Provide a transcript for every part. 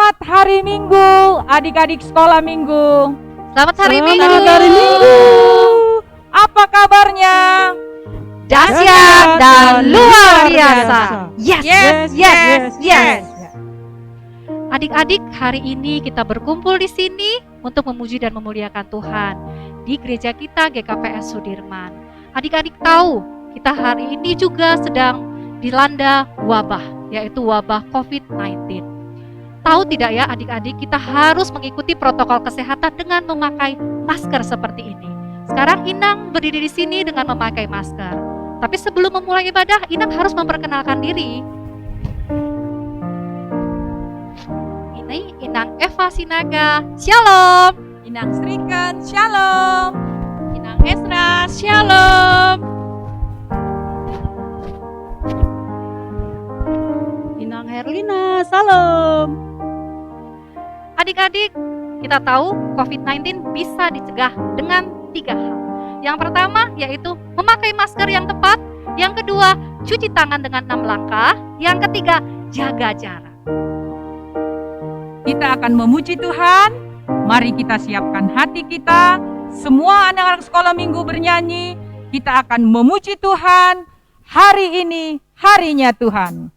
Selamat hari Minggu, adik-adik sekolah Minggu. Selamat hari Minggu. Selamat hari Minggu. Apa kabarnya? Dahsyat dan luar biasa. Yes. Adik-adik, hari ini kita berkumpul di sini untuk memuji dan memuliakan Tuhan di gereja kita GKPS Sudirman. Adik-adik tahu, kita hari ini juga sedang dilanda wabah, yaitu wabah COVID-19. Tahu tidak ya adik-adik, kita harus mengikuti protokol kesehatan dengan memakai masker seperti ini. Sekarang Inang berdiri di sini dengan memakai masker. Tapi sebelum memulai ibadah, Inang harus memperkenalkan diri. Ini Inang Eva Sinaga, Shalom. Inang Srikan, Shalom. Inang Esra, Shalom. Inang Herlina, salam. Adik-adik, kita tahu COVID-19 bisa dicegah dengan 3 hal. Yang pertama yaitu memakai masker yang tepat. Yang kedua, cuci tangan dengan 6 langkah. Yang ketiga, jaga jarak. Kita akan memuji Tuhan. Mari kita siapkan hati kita. Semua anak-anak sekolah Minggu bernyanyi. Kita akan memuji Tuhan. Hari ini harinya Tuhan.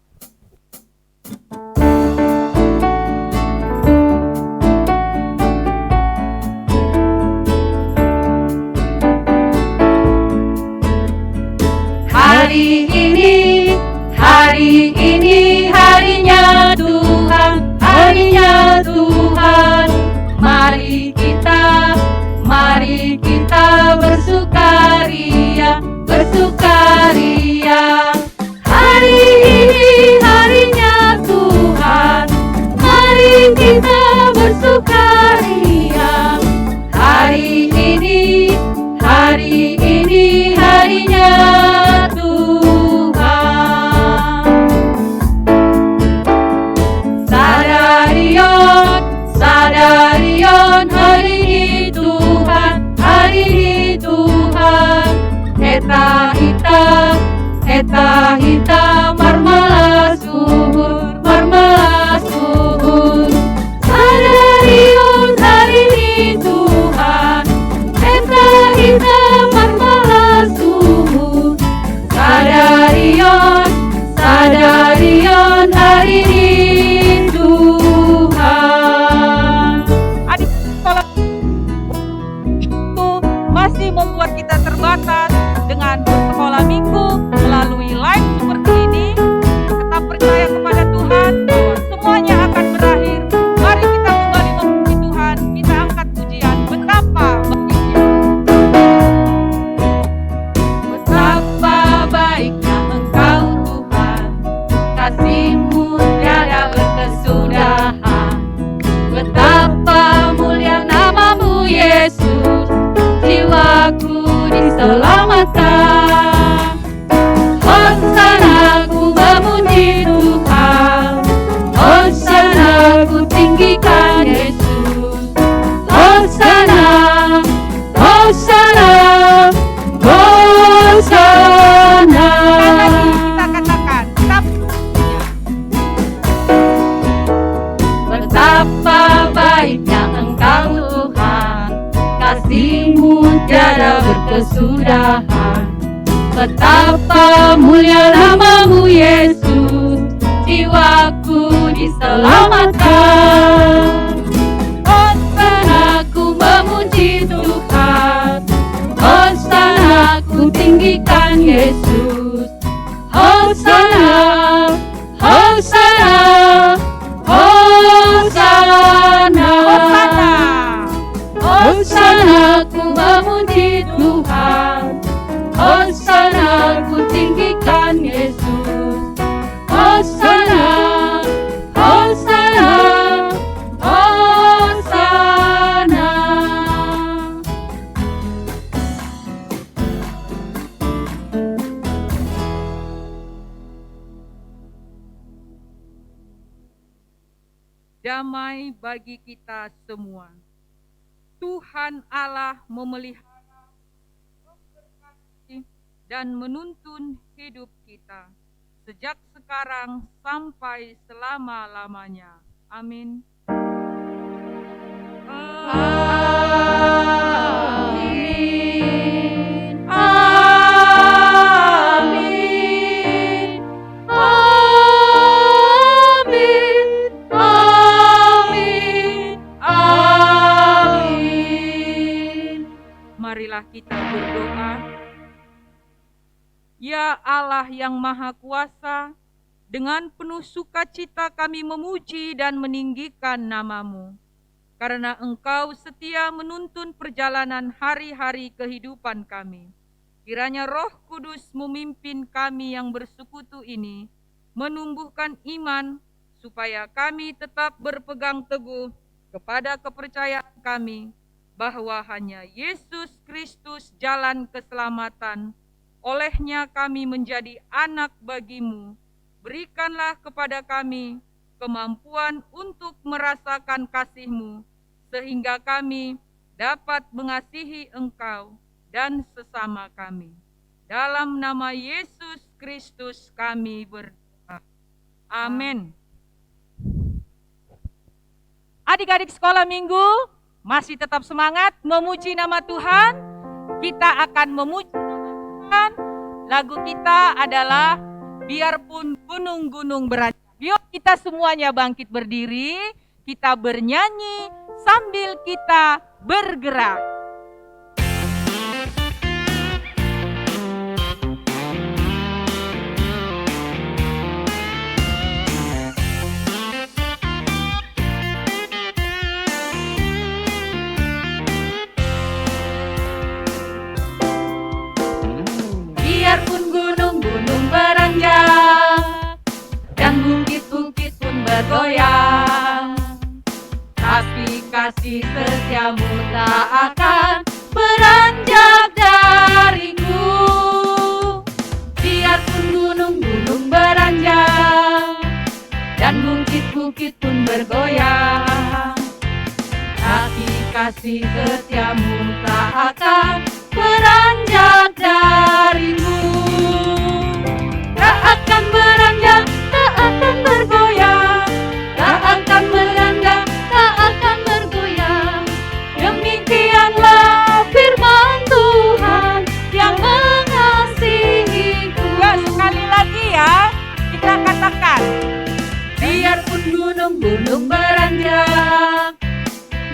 Hari ini harinya Tuhan, harinya Tuhan. Mari kita bersukaria, bersukaria. Hari ini harinya Tuhan, mari kita bersukaria. Hari ini harinya Sadarion, hari ini Tuhan. Eta hita marmalas suhur. Sadarion, hari ini Tuhan. Eta hita marmalas suhur. Sadarion, hari ini Tuhan. Adik sekolah itu masih membuat kita terbatas dengan bersekolah Minggu melalui live seperti ini. Tetap percaya kepada Tuhan bahwa semuanya akan berakhir. Mari kita kembali memuji Tuhan. Kita angkat pujian. Betapa baiknya. Betapa baiknya Engkau Tuhan, kasih-Mu tiada berkesudahan. Betapa mulia nama-Mu Yesus, jiwaku diselamatkan. Hosana ku memuji Tuhan, Hosana ku tinggikan Yesus. Hosana, Hosana, Hosana. Kita katakan, tetap pujian. Betapa baiknya Engkau Tuhan, kasih-Mu tiada berkesudahan. Betapa mulia nama-Mu Yesus, jiwaku diselamatkan. Hosana ku memuji Tuhan, Hosana ku tinggikan Yesus. Hosana, Hosana, Hosana. Hosana ku memuji Tuhan, Hosana ku tinggikan Yesus. Hosana, Hosana, Hosana. Damai bagi kita semua. Tuhan Allah memelihara, memberkati, dan menuntun hidup kita sejak sekarang sampai selama-lamanya. Amin. Amin. Amin. Amin. Amin. Amin. Marilah kita berdoa. Ya Allah yang Maha Kuasa, dengan penuh sukacita kami memuji dan meninggikan nama-Mu. Karena Engkau setia menuntun perjalanan hari-hari kehidupan kami. Kiranya Roh Kudus memimpin kami yang bersekutu ini, menumbuhkan iman, supaya kami tetap berpegang teguh kepada kepercayaan kami, bahwa hanya Yesus Kristus jalan keselamatan. Olehnya kami menjadi anak bagi-Mu. Berikanlah kepada kami kemampuan untuk merasakan kasih-Mu, sehingga kami dapat mengasihi Engkau dan sesama kami. Dalam nama Yesus Kristus kami berdoa. Amin. Adik-adik sekolah minggu, masih tetap semangat memuji nama Tuhan. Kita akan memuji nama Tuhan. Lagu kita adalah Biarpun Gunung-gunung beranjak. Yuk kita semuanya bangkit berdiri, kita bernyanyi sambil kita bergerak. Biarpun gunung-gunung beranjak dan bukit-bukit pun bergoyang, tapi kasih setiamu tak akan beranjak dariku. Biarpun gunung-gunung beranjak dan bukit-bukit pun bergoyang, tapi kasih setiamu tak akan beranjak darimu. Tak akan beranjak, tak akan bergoyang, tak akan beranjak, tak akan bergoyang. Demikianlah firman Tuhan yang mengasihiku. Ya, sekali lagi ya, kita katakan. Biarpun gunung-gunung beranjak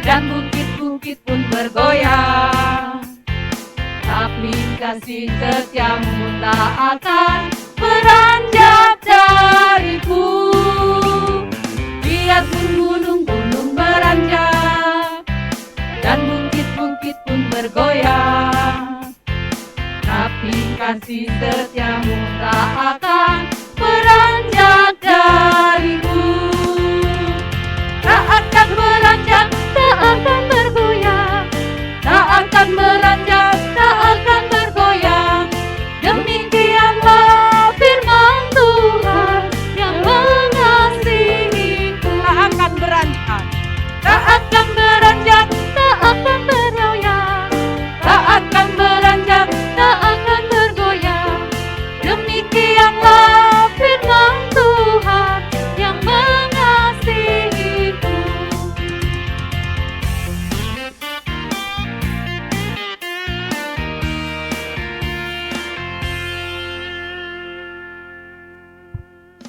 dan bukit-bukit pun bergoyang, tapi kasih setiamu tak akan beranjak dariku. Biarpun gunung-gunung beranjak dan bukit-bukit pun bergoyang, tapi kasih setiamu tak akan beranjak dariku. Tak akan beranjak, tak akan bergoyang, tak akan beranjak, tak akan bergoyang. Demikianlah firman Tuhan yang mengasihiku. Tak akan beranjak. Tak akan beranjak, tak akan bergoyang, tak akan beranjak, tak akan bergoyang. Demikianlah firman Tuhan yang mengasihiku.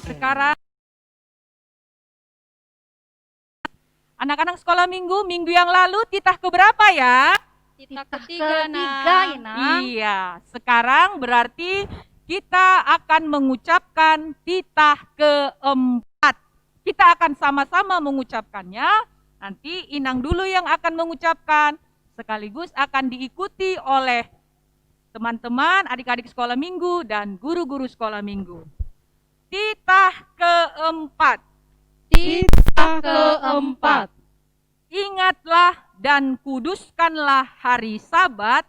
Sekarang anak-anak sekolah minggu yang lalu titah keberapa ya? Titah ketiga, ketiga, Inang. Iya, sekarang berarti kita akan mengucapkan titah keempat. Kita akan sama-sama mengucapkannya. Nanti Inang dulu yang akan mengucapkan, sekaligus akan diikuti oleh teman-teman, adik-adik sekolah minggu, dan guru-guru sekolah minggu. Titah keempat. Titah keempat. Ingatlah dan kuduskanlah hari Sabat.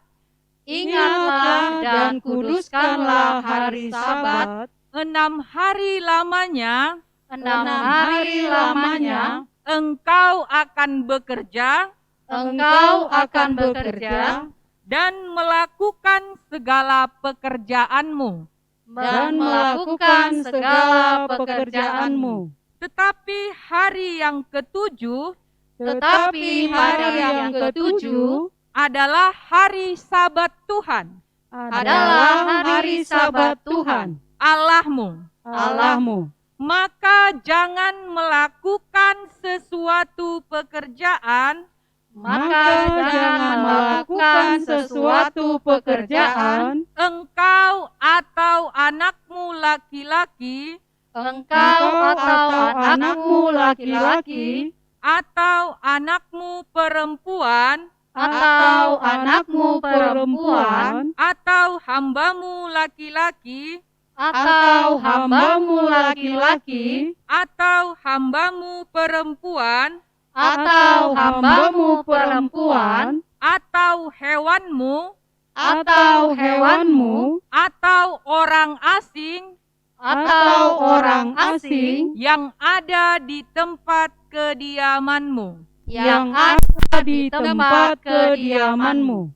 Ingatlah dan kuduskanlah hari Sabat. 6 hari lamanya 6 hari lamanya engkau akan bekerja Engkau akan bekerja dan melakukan segala pekerjaanmu. dan melakukan segala pekerjaanmu. Tetapi hari yang ketujuh Tetapi hari yang ketujuh adalah hari Sabat Tuhan, adalah hari Sabat Tuhan, Allahmu. Allahmu. Maka jangan melakukan sesuatu pekerjaan Maka jangan melakukan sesuatu pekerjaan engkau atau anakmu laki-laki Engkau atau anakmu laki-laki atau anakmu perempuan atau anakmu perempuan atau hambamu laki-laki atau hambamu laki-laki atau hambamu perempuan atau hambamu perempuan atau hewanmu atau hewanmu atau orang asing atau orang asing yang ada di tempat kediamanmu. yang ada di tempat kediamanmu.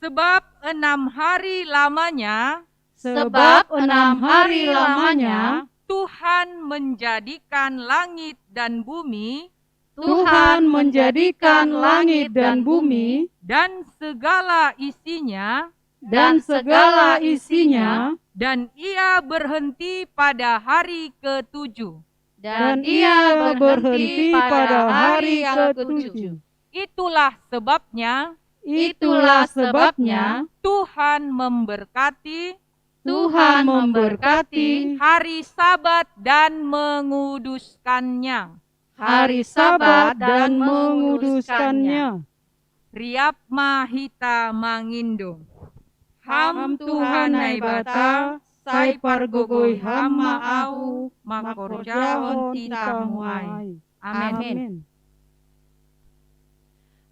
Sebab 6 hari lamanya Sebab 6 hari lamanya Tuhan menjadikan langit dan bumi Tuhan menjadikan langit dan bumi dan segala isinya, dan segala isinya, dan ia berhenti pada hari ketujuh. dan ia berhenti pada hari ketujuh. Itulah sebabnya Itulah sebabnya Tuhan memberkati Tuhan memberkati hari Sabat dan menguduskannya. hari Sabat dan menguduskannya. Riap mahita mangindo. Ham Tuhan Tuhanai bata, sai pargogoi hama au makorjahon tita muai. Amin.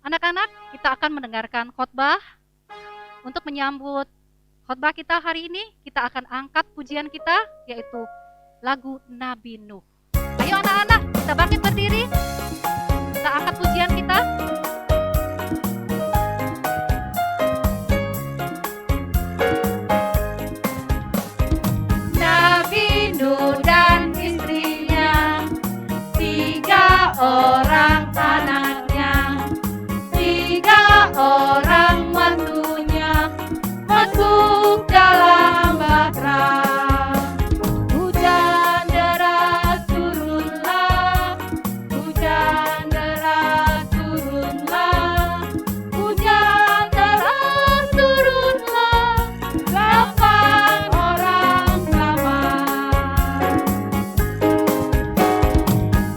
Anak-anak, kita akan mendengarkan khotbah. Untuk menyambut khotbah kita hari ini, kita akan angkat pujian kita, yaitu lagu Nabi Nuh. Ayo anak-anak, kita bangkit berdiri. Kita angkat pujian kita. Nabi Nuh dan istrinya, 3 orang anaknya, 3 orang mantunya masuk dalam bahtera. Hujan deras turunlah, hujan deras turunlah, hujan deras turunlah, 8 orang selamat.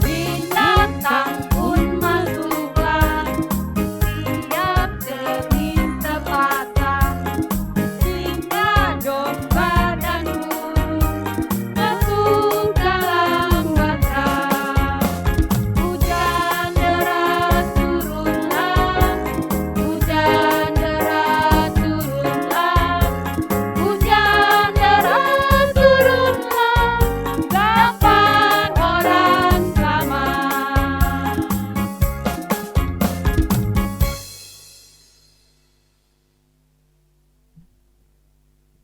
Binatang pun masuklah, tiap demi sepasang, singa, domba, dan burung masuk dalam bahtera. Hujan deras turunlah, hujan deras turunlah, hujan deras turunlah, 8 orang selamat.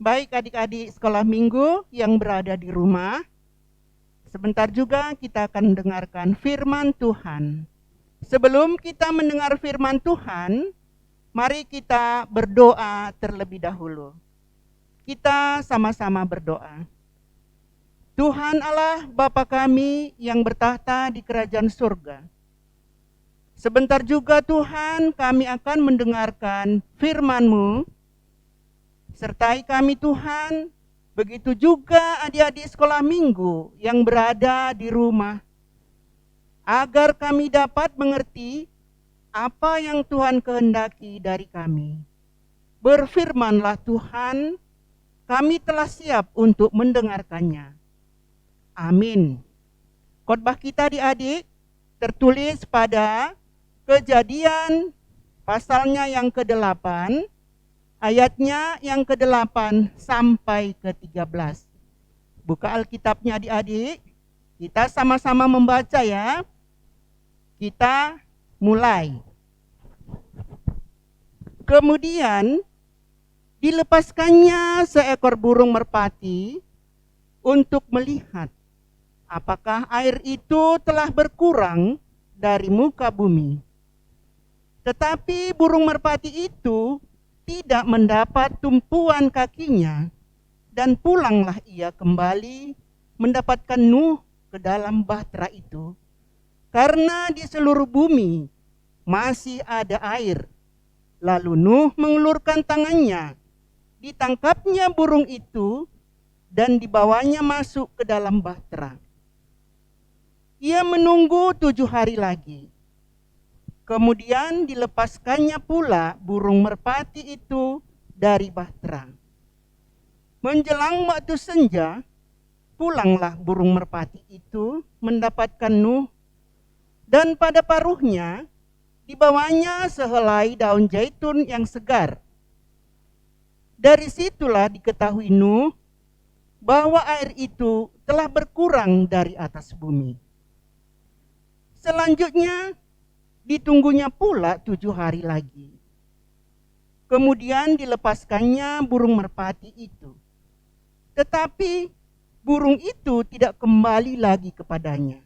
Baik adik-adik sekolah minggu yang berada di rumah, sebentar juga kita akan mendengarkan firman Tuhan. Sebelum kita mendengar firman Tuhan, mari kita berdoa terlebih dahulu. Kita sama-sama berdoa. Tuhan Allah Bapa kami yang bertahta di kerajaan surga. Sebentar juga Tuhan kami akan mendengarkan firman-Mu. Sertai kami Tuhan, begitu juga adik-adik sekolah minggu yang berada di rumah. Agar kami dapat mengerti apa yang Tuhan kehendaki dari kami. Berfirmanlah Tuhan, kami telah siap untuk mendengarkannya. Amin. Khotbah kita adik-adik tertulis pada Kejadian pasalnya yang ke-8, ayatnya yang ke-8 sampai ke-13. Buka Alkitabnya adik-adik, kita sama-sama membaca ya. Kita mulai. Kemudian dilepaskannya seekor burung merpati untuk melihat apakah air itu telah berkurang dari muka bumi. Tetapi burung merpati itu tidak mendapat tumpuan kakinya, dan pulanglah ia kembali mendapatkan Nuh ke dalam bahtera itu, karena di seluruh bumi masih ada air. Lalu Nuh mengulurkan tangannya, ditangkapnya burung itu, dan dibawanya masuk ke dalam bahtera. Ia menunggu 7 hari lagi. Kemudian dilepaskannya pula burung merpati itu dari bahtera. Menjelang waktu senja, pulanglah burung merpati itu mendapatkan Nuh, dan pada paruhnya dibawanya sehelai daun zaitun yang segar. Dari situlah diketahui Nuh bahwa air itu telah berkurang dari atas bumi. Selanjutnya ditunggunya pula 7 hari lagi. Kemudian dilepaskannya burung merpati itu. Tetapi burung itu tidak kembali lagi kepadanya.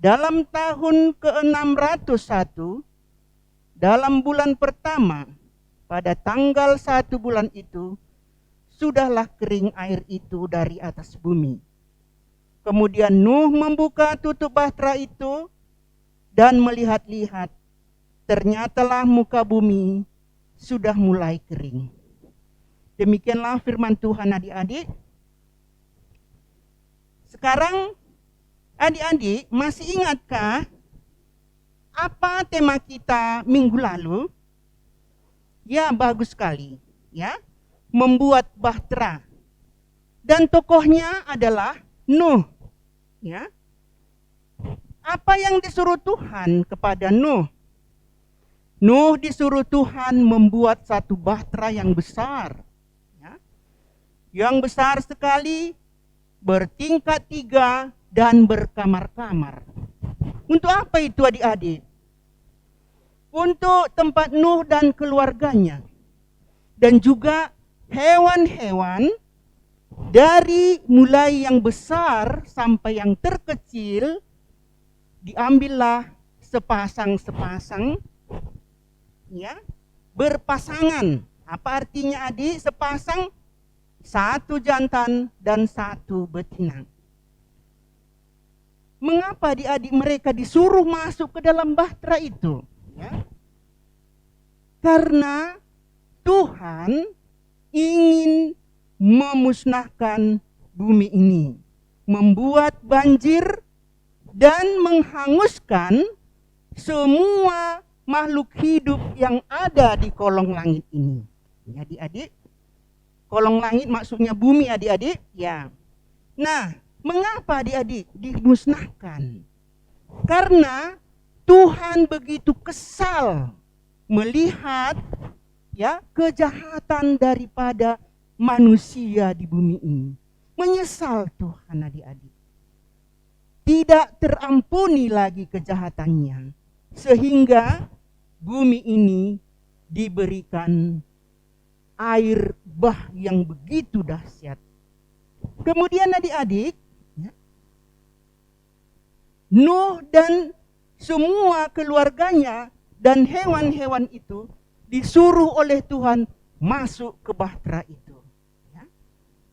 Dalam tahun ke-601, dalam bulan pertama, pada tanggal 1 bulan itu, sudahlah kering air itu dari atas bumi. Kemudian Nuh membuka tutup bahtera itu dan melihat-lihat, ternyatalah muka bumi sudah mulai kering. Demikianlah firman Tuhan, adik-adik. Sekarang adik-adik masih ingatkah apa tema kita minggu lalu? Ya, bagus sekali, ya. Membuat bahtera. Dan tokohnya adalah Nuh, ya. Apa yang disuruh Tuhan kepada Nuh? Nuh disuruh Tuhan membuat satu bahtera yang besar, ya. Yang besar sekali, bertingkat 3 dan berkamar-kamar. Untuk apa itu, adik-adik? Untuk tempat Nuh dan keluarganya, dan juga hewan-hewan, dari mulai yang besar sampai yang terkecil, diambillah sepasang-sepasang, ya, berpasangan. Apa artinya, adik? Sepasang, 1 jantan dan 1 betina. Mengapa adik-adik mereka disuruh masuk ke dalam bahtera itu? Ya. Karena Tuhan ingin memusnahkan bumi ini, membuat banjir dan menghanguskan semua makhluk hidup yang ada di kolong langit ini. Ya, adik-adik, kolong langit maksudnya bumi, adik-adik. Ya. Nah, mengapa adik-adik dimusnahkan? Karena Tuhan begitu kesal melihat, ya, kejahatan daripada manusia di bumi ini. Menyesal Tuhan, adik-adik. Tidak terampuni lagi kejahatannya, sehingga bumi ini diberikan air bah yang begitu dahsyat. Kemudian adik-adik, ya, Nuh dan semua keluarganya dan hewan-hewan itu disuruh oleh Tuhan masuk ke bahtera itu.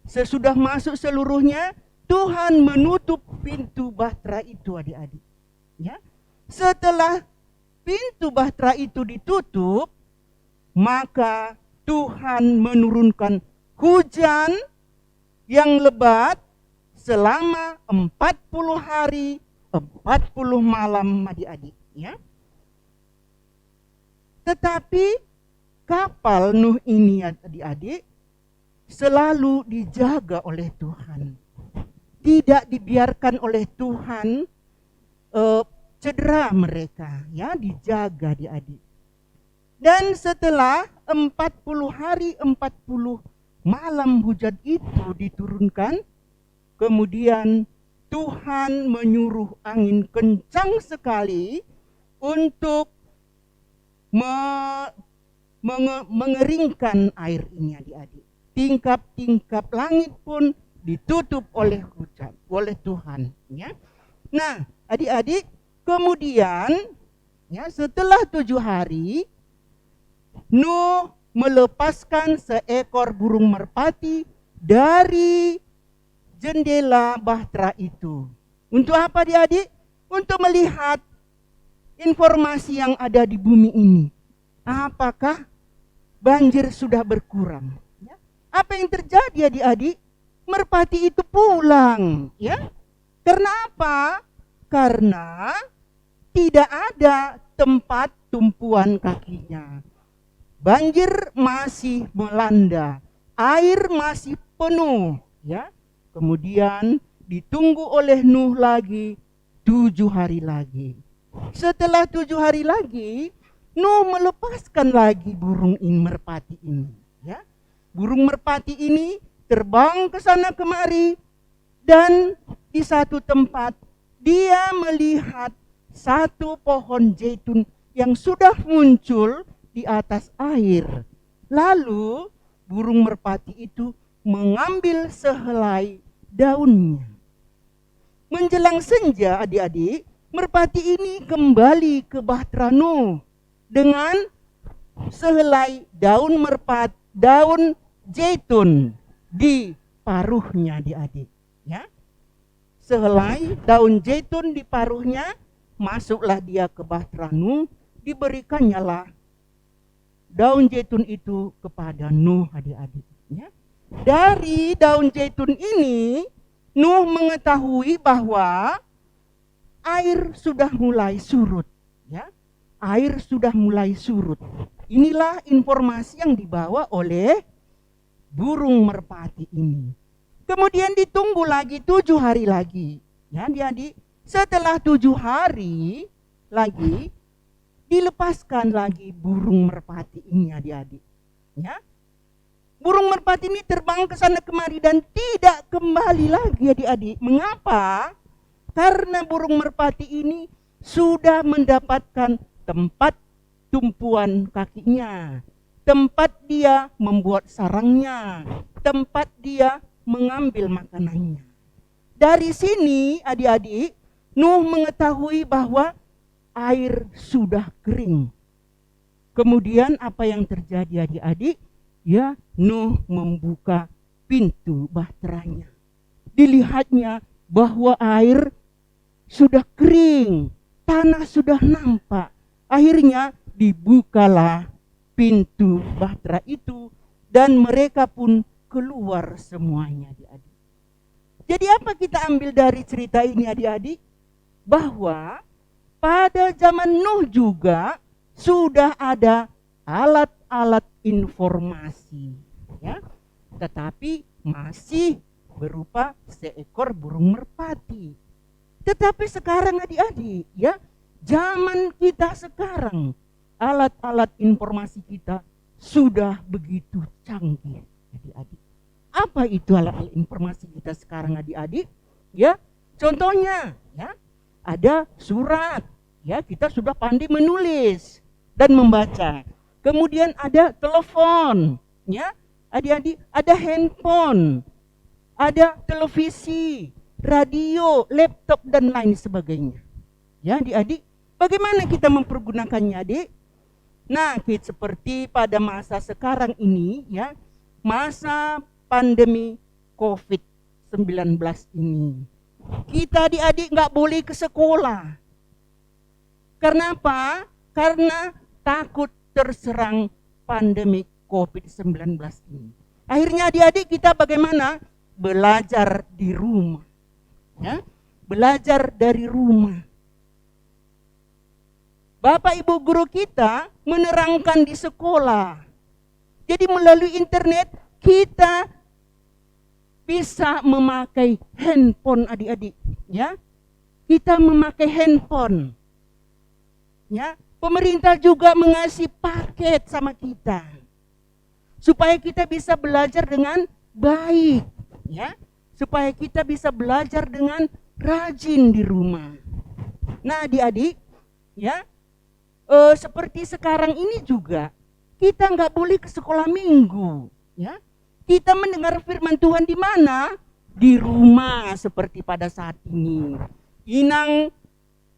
Sesudah masuk seluruhnya, Tuhan menutup pintu bahtera itu, adik-adik. Ya. Setelah pintu bahtera itu ditutup, maka Tuhan menurunkan hujan yang lebat selama 40 hari, 40 malam, adik-adik. Ya. Tetapi kapal Nuh ini, adik-adik, selalu dijaga oleh Tuhan. Tidak dibiarkan oleh Tuhan cedera mereka, ya, dijaga, adik-adik. Dan setelah 40 hari 40 malam hujan itu diturunkan, kemudian Tuhan menyuruh angin kencang sekali untuk mengeringkan air ini, adik-adik. Tingkap-tingkap langit pun ditutup oleh hujan, oleh Tuhan, ya. Nah, adik-adik, kemudian ya setelah 7 hari Nuh melepaskan seekor burung merpati dari jendela bahtera itu. Untuk apa, adik-adik? Untuk melihat informasi yang ada di bumi ini. Apakah banjir sudah berkurang? Ya. Apa yang terjadi, adik-adik? Merpati itu pulang, ya. Karena apa? Karena tidak ada tempat tumpuan kakinya. Banjir masih melanda, air masih penuh, ya. Kemudian ditunggu oleh Nuh lagi 7 hari lagi. Setelah 7 hari lagi, Nuh melepaskan lagi burung merpati ini, ya. Burung merpati ini terbang ke sana kemari, dan di satu tempat dia melihat satu pohon zaitun yang sudah muncul di atas air. Lalu burung merpati itu mengambil sehelai daunnya. Menjelang senja, adik-adik, merpati ini kembali ke bahtera Nuh dengan sehelai daun zaitun di paruhnya, adik-adik, ya. Sehelai daun zaitun di paruhnya, masuklah dia ke bahtera Nuh, diberikannya lah daun zaitun itu kepada Nuh, adik-adik, ya. Dari daun zaitun ini Nuh mengetahui bahwa air sudah mulai surut, ya. Air sudah mulai surut. Inilah informasi yang dibawa oleh burung merpati ini. Kemudian ditunggu lagi 7 hari lagi, ya, adik-adik. Setelah 7 hari lagi dilepaskan lagi burung merpati ini, adik-adik, ya. Burung merpati ini terbang ke sana kemari dan tidak kembali lagi, adik-adik. Mengapa? Karena burung merpati ini sudah mendapatkan tempat tumpuan kakinya, tempat dia membuat sarangnya, tempat dia mengambil makanannya. Dari sini, adik-adik, Nuh mengetahui bahwa air sudah kering. Kemudian apa yang terjadi, adik-adik? Ya, Nuh membuka pintu bahteranya. Dilihatnya bahwa air sudah kering, tanah sudah nampak. Akhirnya dibukalah pintu bahtera itu dan mereka pun keluar semuanya, adik-adik. Jadi apa kita ambil dari cerita ini, adik-adik? Bahwa pada zaman Nuh juga sudah ada alat-alat informasi, ya, tetapi masih berupa seekor burung merpati. Tetapi sekarang, adik-adik, ya, zaman kita sekarang, alat-alat informasi kita sudah begitu canggih, adik-adik. Apa itu alat-alat informasi kita sekarang, adik-adik? Ya, contohnya, ya, ada surat, ya, kita sudah pandai menulis dan membaca. Kemudian ada telepon, ya, adik-adik, ada handphone, ada televisi, radio, laptop dan lain sebagainya. Ya, adik-adik, bagaimana kita mempergunakannya, adik? Nah, seperti pada masa sekarang ini, ya, masa pandemi COVID-19 ini, kita, adik-adik, nggak boleh ke sekolah. Karena apa? Karena takut terserang pandemi COVID-19 ini. Akhirnya, adik-adik, kita bagaimana? Belajar di rumah, ya, belajar dari rumah. Bapak Ibu guru kita menerangkan di sekolah. Jadi melalui internet kita bisa memakai handphone, adik-adik, ya. Kita memakai handphone. Ya, pemerintah juga mengasih paket sama kita supaya kita bisa belajar dengan baik, ya. Supaya kita bisa belajar dengan rajin di rumah. Nah, adik-adik, ya, seperti sekarang ini juga kita nggak boleh ke sekolah minggu, ya. Kita mendengar firman Tuhan di mana? di rumah seperti pada saat ini. Inang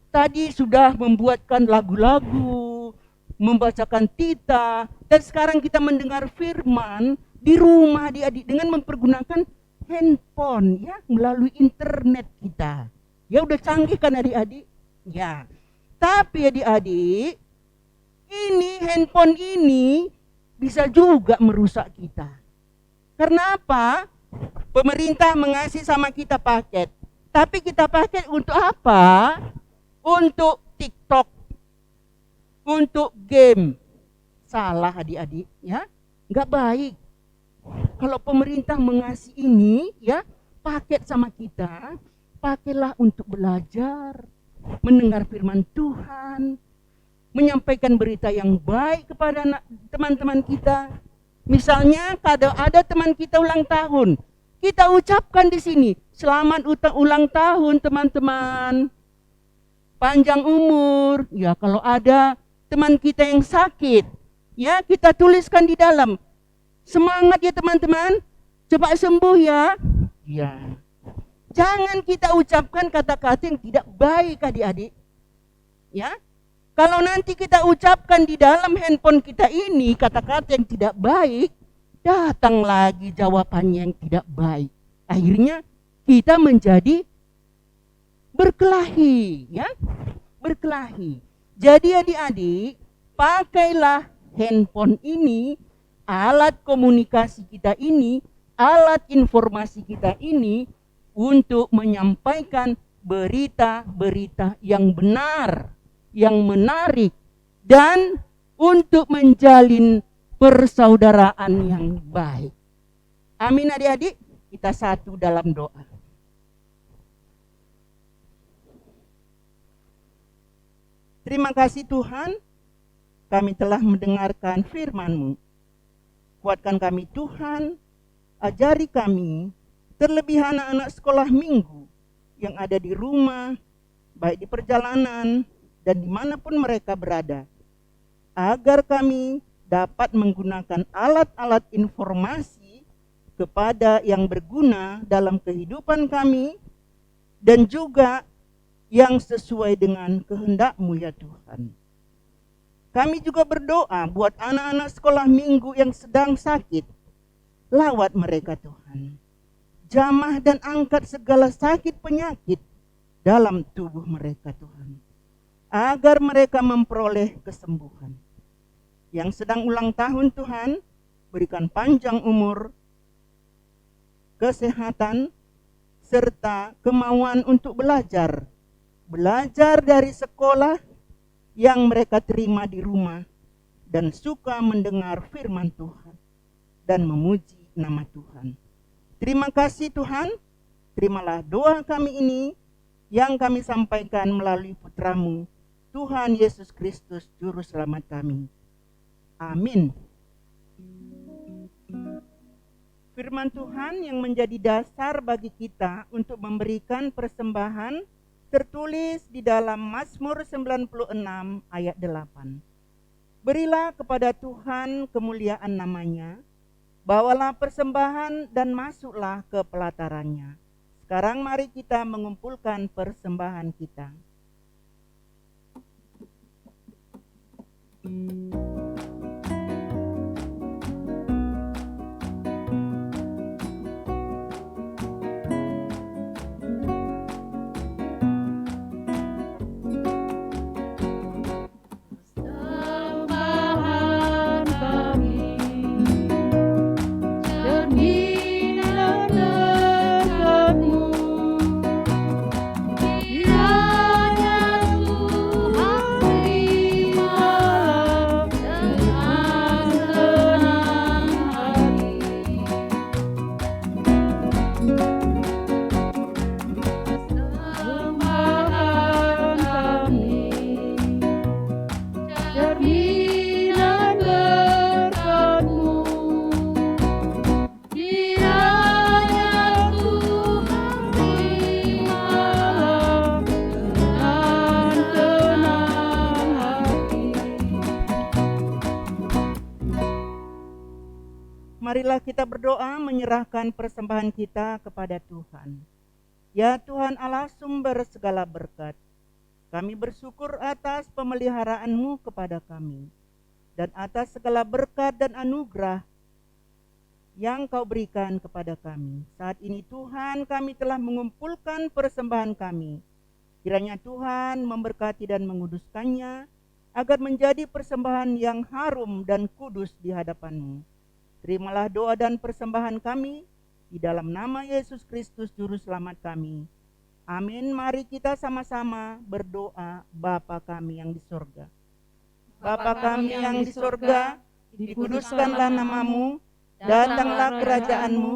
tadi sudah membuatkan lagu-lagu, membacakan tita, dan sekarang kita mendengar firman di rumah adik-adik dengan mempergunakan handphone ya, melalui internet kita. Ya udah canggih kan adik-adik? Ya. Tapi adik-adik, ini handphone ini bisa juga merusak kita. Karena apa? Pemerintah mengasih sama kita paket. Tapi kita pakai untuk apa? Untuk TikTok, untuk game. Salah adik-adik ya, nggak baik. Kalau pemerintah mengasih ini ya, paket sama kita, pakailah untuk belajar, mendengar firman Tuhan, menyampaikan berita yang baik kepada teman-teman kita. Misalnya kalau ada teman kita ulang tahun, kita ucapkan di sini, selamat ulang tahun teman-teman, panjang umur. Ya, kalau ada teman kita yang sakit, ya kita tuliskan di dalam, semangat ya teman-teman, cepat sembuh ya. Ya. Jangan kita ucapkan kata-kata yang tidak baik adik-adik. Ya. Kalau nanti kita ucapkan di dalam handphone kita ini kata-kata yang tidak baik, datang lagi jawabannya yang tidak baik. Akhirnya kita menjadi berkelahi, ya. Berkelahi. Jadi adik-adik, pakailah handphone ini, alat komunikasi kita ini, alat informasi kita ini untuk menyampaikan berita-berita yang benar, yang menarik, dan untuk menjalin persaudaraan yang baik. Amin adik-adik, kita satu dalam doa. Terima kasih Tuhan, kami telah mendengarkan firman-Mu. Kuatkan kami Tuhan, ajari kami, terlebih anak-anak sekolah minggu yang ada di rumah, baik di perjalanan, dan dimanapun mereka berada, agar kami dapat menggunakan alat-alat informasi kepada yang berguna dalam kehidupan kami, dan juga yang sesuai dengan kehendak-Mu ya Tuhan. Kami juga berdoa buat anak-anak sekolah minggu yang sedang sakit. Lawat mereka Tuhan. Jamah dan angkat segala sakit penyakit dalam tubuh mereka Tuhan. Agar mereka memperoleh kesembuhan. Yang sedang ulang tahun Tuhan, berikan panjang umur, kesehatan, serta kemauan untuk belajar. Belajar dari sekolah yang mereka terima di rumah dan suka mendengar firman Tuhan dan memuji nama Tuhan. Terima kasih Tuhan, terimalah doa kami ini yang kami sampaikan melalui putra-Mu, Tuhan Yesus Kristus Juru Selamat kami. Amin. Firman Tuhan yang menjadi dasar bagi kita untuk memberikan persembahan tertulis di dalam Mazmur 96 ayat 8. Berilah kepada Tuhan kemuliaan namanya, bawalah persembahan dan masuklah ke pelatarannya. Sekarang mari kita mengumpulkan persembahan kita. Biar Marilah kita berdoa menyerahkan persembahan kita kepada Tuhan. Ya Tuhan Allah sumber segala berkat, kami bersyukur atas pemeliharaanmu kepada kami, dan atas segala berkat dan anugerah yang kau berikan kepada kami. Saat ini Tuhan, kami telah mengumpulkan persembahan kami. Kiranya Tuhan memberkati dan menguduskannya, agar menjadi persembahan yang harum dan kudus di hadapan-Mu. Terimalah doa dan persembahan kami, di dalam nama Yesus Kristus Juru Selamat kami. Amin. Mari kita sama-sama berdoa. Bapa kami yang di surga. Bapa kami yang di surga, dikuduskanlah nama-Mu, datanglah kerajaan-Mu,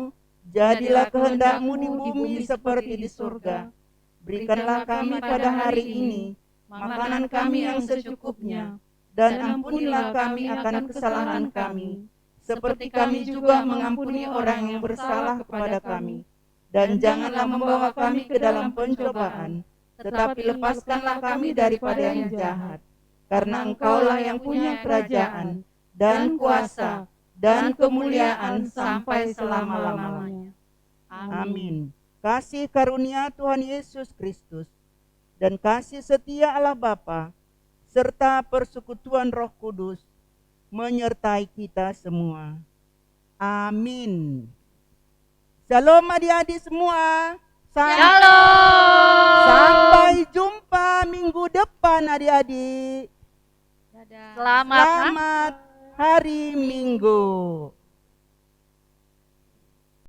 jadilah kehendak-Mu di bumi seperti di surga. Berikanlah kami pada hari ini makanan kami yang secukupnya, dan ampunilah kami akan kesalahan kami, seperti kami juga mengampuni orang yang bersalah kepada kami. Dan janganlah membawa kami ke dalam pencobaan, tetapi lepaskanlah kami daripada yang jahat. Karena Engkaulah yang punya kerajaan, dan kuasa, dan kemuliaan sampai selama-lamanya. Amin. Kasih karunia Tuhan Yesus Kristus, dan kasih setia Allah Bapa, serta persekutuan Roh Kudus, menyertai kita semua. Amin. Shalom adik-adik semua. Shalom. Sampai jumpa minggu depan adik-adik. Selamat Selamat hari Minggu.